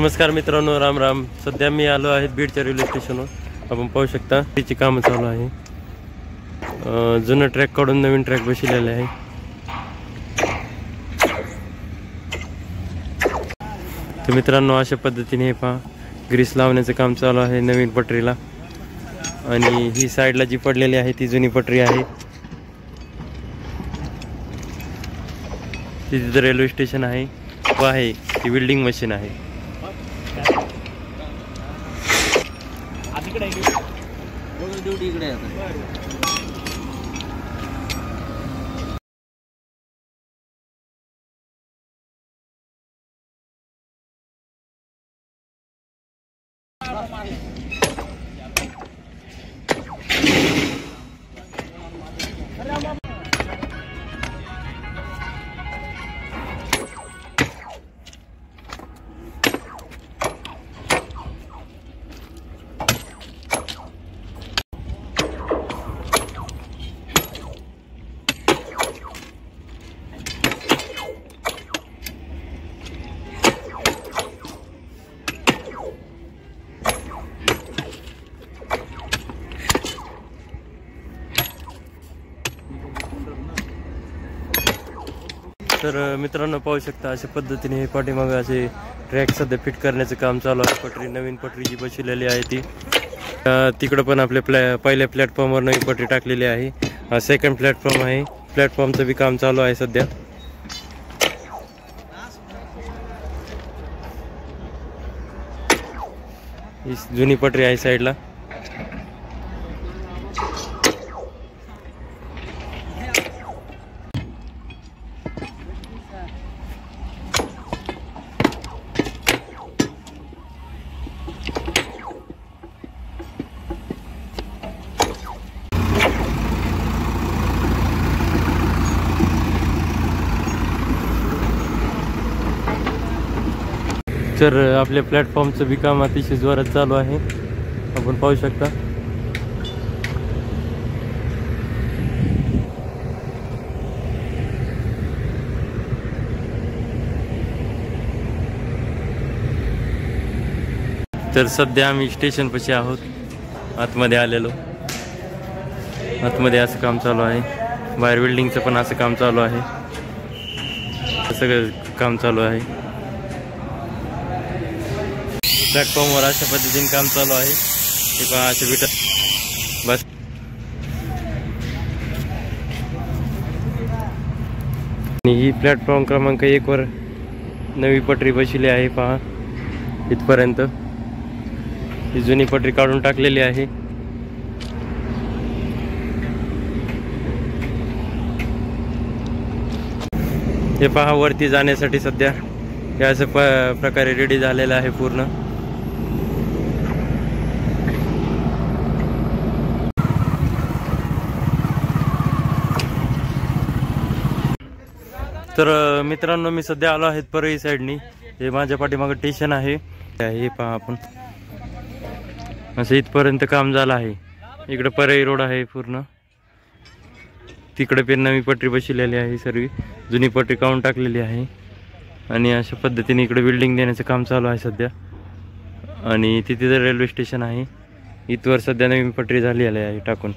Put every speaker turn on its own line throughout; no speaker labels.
नमस्कार मित्रांनो, राम राम। सध्या मी आलो आहे बीडच्या रेल्वे स्टेशनवर। आपण पाहू शकता त्याची कामं चालू आहे। जुनं ट्रॅक काढून नवीन ट्रॅक बसवलेले आहे। तर मित्रांनो, अशा पद्धतीने हे पहा, ग्रीस लावण्याचं काम चालू आहे नवीन पटरीला। आणि ही साईडला जी पडलेली आहे ती जुनी पटरी आहे। तिथे रेल्वे स्टेशन आहे व आहे ती वेल्डिंग मशीन आहे। तर मित्रांनो, पाहू शकता अशा पद्धतीने हे पाठीमागे असे ट्रॅक सध्या फिट करण्याचं काम चालू आहे। पटरी, नवीन पटरी जी बसवलेली आहे ती तिकडं पण आपल्या पहिल्या प्लॅटफॉर्मवर नवी पटरी टाकलेली आहे। हा सेकंड प्लॅटफॉर्म आहे। प्लॅटफॉर्मचं बी काम चालू आहे सध्या। ही जुनी पटरी आहे साईडला। तर आपल्या प्लॅटफॉर्मचं बी काम अतिशय जोरात चालू आहे, आपण पाहू शकता। तर सध्या आम्ही स्टेशन पाशी आहोत, आतमध्ये आलेलो। आतमध्ये असं काम चालू आहे, बाहेर बिल्डिंगचं पण असं काम चालू आहे, सगळं काम चालू आहे। प्लॅटफॉर्मवर अशा पद्धतीने काम चालू आहे। हे पहा, असे विटा बस। आणि ही प्लॅटफॉर्म क्रमांक 1 वर नवी पटरी बसवली आहे। पहा, इथपर्यंत ही जुनी पटरी काढून टाकलेली आहे। हे पहा, वरती जाण्यासाठी सध्या हे असं प्रकारे रेडी झालेलं आहे पूर्ण। तर मित्रांनो, मी सध्या आलो आहे परळी साईडनी। हे माझ्या पाठीमागे स्टेशन आहे। हे पहा, आपण असं इथपर्यंत काम झालं आहे। इकडे परळी रोड आहे पूर्ण, तिकडे पण नवी पटरी बसवलेली आहे। सर्व जुनी पटरी काढून टाकलेली आहे। आणि अशा पद्धतीने इकडे बिल्डिंग देण्याचं काम चालू आहे सध्या। आणि तिथे जर रेल्वे स्टेशन आहे, इथवर सध्या नवीन पटरी झालेली आहे टाकून।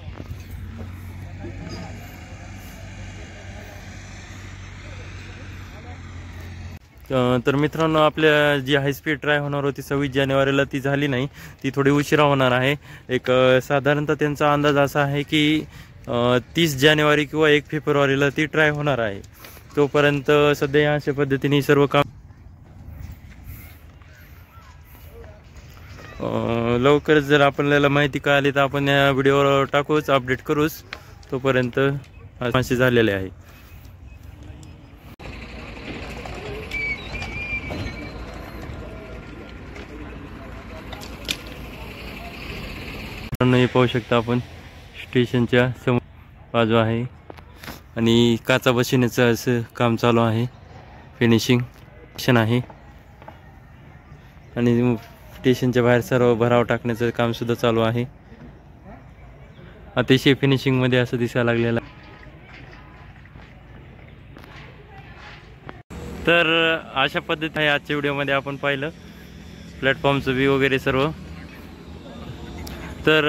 तर मित्रांनो, आपल्या जी हायस्पीड ट्राय होणार होती 26 जानेवारीला, ती झाली नाही। ती थोडी उशिरा होणार आहे। एक साधारणतः त्यांचा अंदाज असा आहे की 30 जानेवारी किंवा 1 फेब्रुवारीला ती ट्राय होणार आहे। तोपर्यंत सध्या अशा पद्धतीने सर्व काम लवकरच जर आपल्याला माहिती कळाली तर आपण या व्हिडिओवर टाकूच, अपडेट करूच। तोपर्यंत असे झालेले आहे। हे पाहू शकता आपण, स्टेशनच्या समोर बाजू आहे आणि काचा बसवण्याचं असं काम चालू आहे। फिनिशिंग स्टेशन आहे आणि स्टेशनच्या बाहेर सर्व भराव टाकण्याचं काम सुद्धा चालू आहे। अतिशय फिनिशिंग मध्ये असं दिसायला लागलेलं। तर अशा पद्धतीने आजच्या व्हिडिओमध्ये आपण पाहिलं। प्लॅटफॉर्मचं व्ह्यू वगैरे सर्व. तर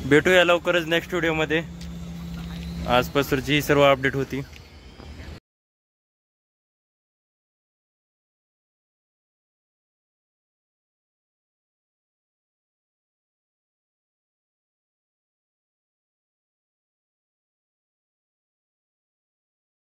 भेटूया लवकरच नेक्स्ट व्हिडिओमध्ये. आज पसरची सर्व अपडेट होती.